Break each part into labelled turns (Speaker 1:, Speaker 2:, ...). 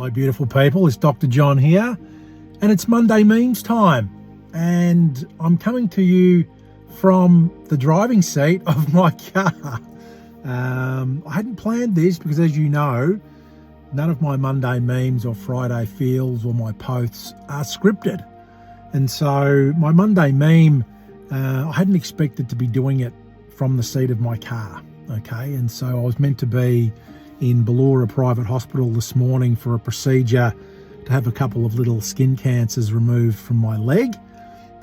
Speaker 1: Hello beautiful people, it's Dr. John here and it's Monday memes time, and I'm coming to you from the driving seat of my car. I hadn't planned this because, as you know, none of my Monday memes or Friday feels or my posts are scripted. And so my Monday meme, I hadn't expected to be doing it from the seat of my car, okay? And so I was meant to be in Ballura Private Hospital this morning for a procedure to have a couple of little skin cancers removed from my leg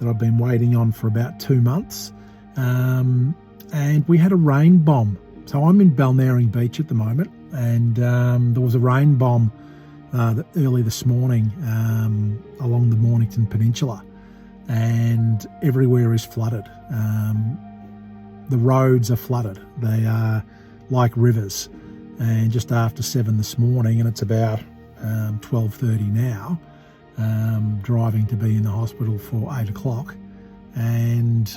Speaker 1: that I've been waiting on for about 2 months. And we had a rain bomb. So I'm in Balnarring Beach at the moment, and there was a rain bomb early this morning along the Mornington Peninsula, and everywhere is flooded. The roads are flooded. They are like rivers. And just after 7 this morning, and it's about 12:30 now, driving to be in the hospital for 8 o'clock, and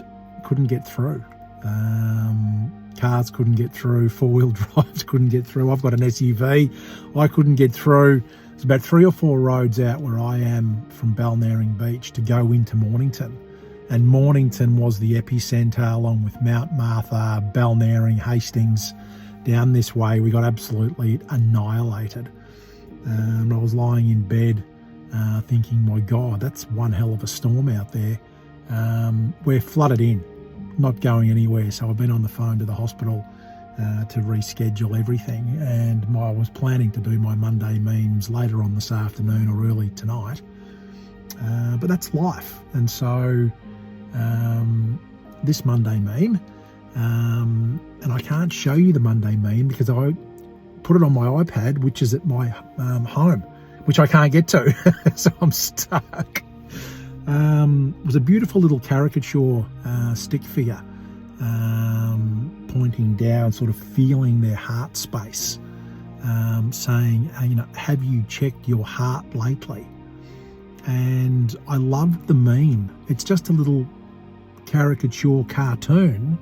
Speaker 1: couldn't get through. Cars couldn't get through, four-wheel drives couldn't get through. I've got an SUV, I couldn't get through. It's about 3 or 4 roads out where I am from Balnarring Beach to go into Mornington. And Mornington was the epicentre, along with Mount Martha, Balnarring, Hastings. Down this way, we got absolutely annihilated. I was lying in bed thinking, my God, that's one hell of a storm out there. We're flooded in, not going anywhere. So I've been on the phone to the hospital to reschedule everything. And I was planning to do my Monday memes later on this afternoon or early tonight. But that's life. And so this Monday meme, and I can't show you the Monday meme because I put it on my iPad, which is at my home, which I can't get to. So I'm stuck. It was a beautiful little caricature stick figure pointing down, sort of feeling their heart space, saying, have you checked your heart lately? And I loved the meme. It's just a little caricature cartoon,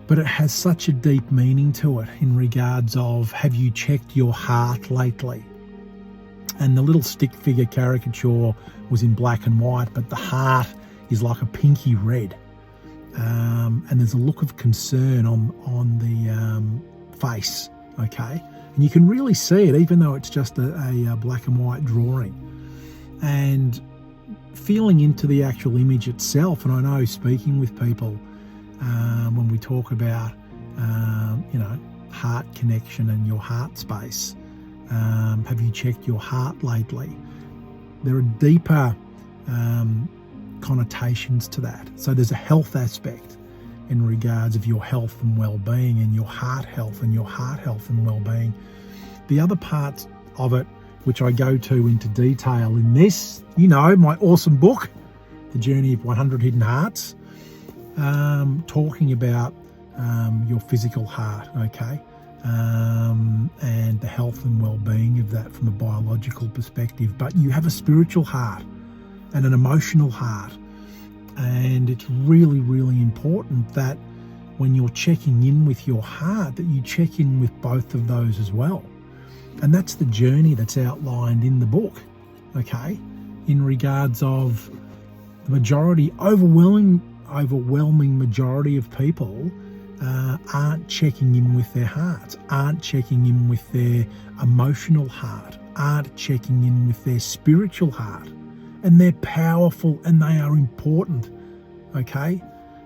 Speaker 1: but it has such a deep meaning to it in regards of, have you checked your heart lately? And the little stick figure caricature was in black and white, but the heart is like a pinky red. And there's a look of concern on the face, okay? And you can really see it, even though it's just a black and white drawing. And feeling into the actual image itself, and I know speaking with people, when we talk about, heart connection and your heart space, have you checked your heart lately? There are deeper connotations to that. So there's a health aspect in regards of your health and well-being, and your heart health and your heart health and well-being. The other parts of it, which I go to into detail in this, my awesome book, The Journey of 100 Hidden Hearts, talking about your physical heart, okay, and the health and well-being of that from a biological perspective. But you have a spiritual heart and an emotional heart, and it's really, really important that when you're checking in with your heart, that you check in with both of those as well. And that's the journey that's outlined in the book, okay, in regards of the majority, overwhelming majority of people aren't checking in with their hearts, aren't checking in with their emotional heart, aren't checking in with their spiritual heart. And they're powerful and they are important, okay?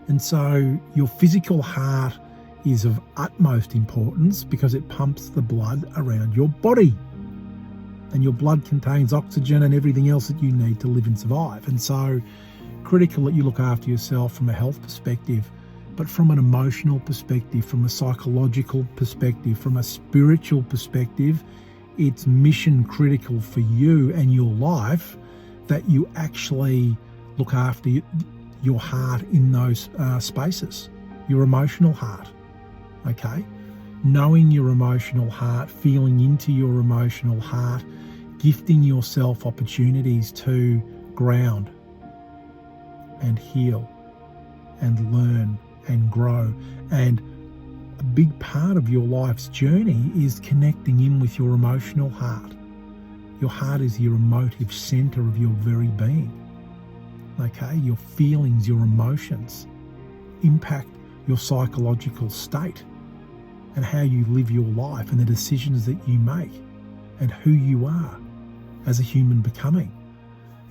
Speaker 1: And so your physical heart is of utmost importance because it pumps the blood around your body. And your blood contains oxygen and everything else that you need to live and survive. And so critical that you look after yourself from a health perspective, but from an emotional perspective, from a psychological perspective, from a spiritual perspective, it's mission critical for you and your life that you actually look after your heart in those spaces, your emotional heart, okay? Knowing your emotional heart, feeling into your emotional heart, gifting yourself opportunities to ground and heal and learn and grow. And a big part of your life's journey is connecting in with your emotional heart. Your heart is your emotive center of your very being. Okay, your feelings, your emotions impact your psychological state and how you live your life and the decisions that you make and who you are as a human becoming.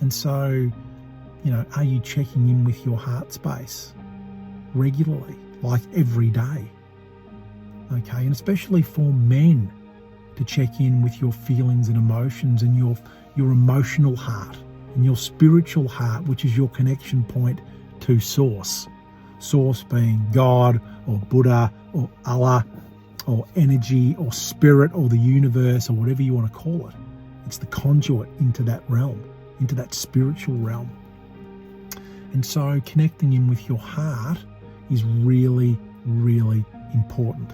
Speaker 1: And so, are you checking in with your heart space regularly, like every day? Okay, and especially for men, to check in with your feelings and emotions and your emotional heart and your spiritual heart, which is your connection point to source. Source being God or Buddha or Allah or energy or spirit or the universe or whatever you want to call it. It's the conduit into that realm, into that spiritual realm. And so connecting in with your heart is really, really important.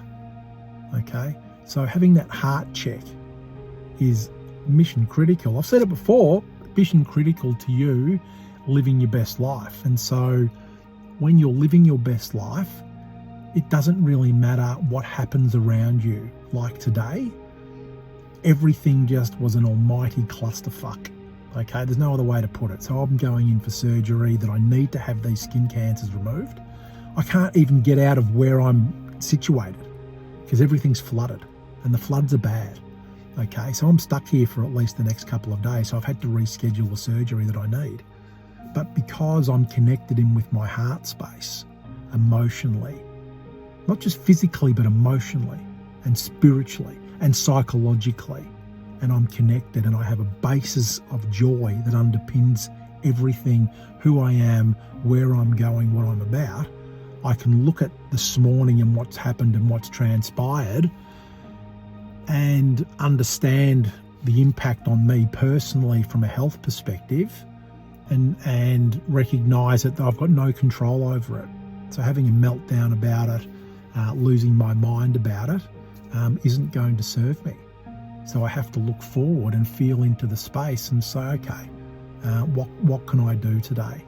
Speaker 1: Okay? So having that heart check is mission critical. I've said it before, mission critical to you living your best life. And so when you're living your best life, it doesn't really matter what happens around you. Like today, everything just was an almighty clusterfuck. Okay, there's no other way to put it. So I'm going in for surgery that I need to have these skin cancers removed. I can't even get out of where I'm situated because everything's flooded and the floods are bad. Okay, so I'm stuck here for at least the next couple of days. So I've had to reschedule the surgery that I need. But because I'm connected in with my heart space, emotionally, not just physically, but emotionally and spiritually and psychologically, and I'm connected and I have a basis of joy that underpins everything, who I am, where I'm going, what I'm about, I can look at this morning and what's happened and what's transpired and understand the impact on me personally from a health perspective and recognize that I've got no control over it. So having a meltdown about it, losing my mind about it, isn't going to serve me. So I have to look forward and feel into the space and say, okay, what can I do today?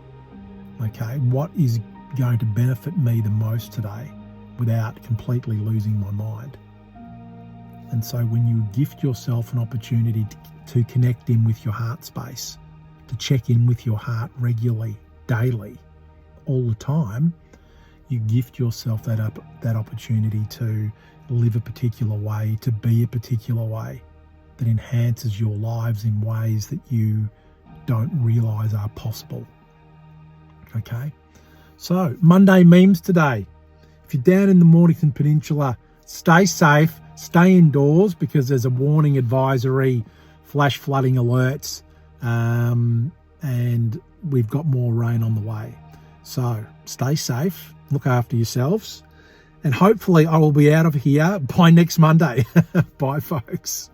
Speaker 1: Okay, what is going to benefit me the most today without completely losing my mind? And so when you gift yourself an opportunity to connect in with your heart space, to check in with your heart regularly, daily, all the time, you gift yourself that opportunity to live a particular way, to be a particular way that enhances your lives in ways that you don't realize are possible. Okay? So, Monday memes today. If you're down in the Mornington Peninsula, stay safe, stay indoors because there's a warning advisory, flash flooding alerts, and we've got more rain on the way. So, stay safe, look after yourselves, and hopefully I will be out of here by next Monday. Bye, folks.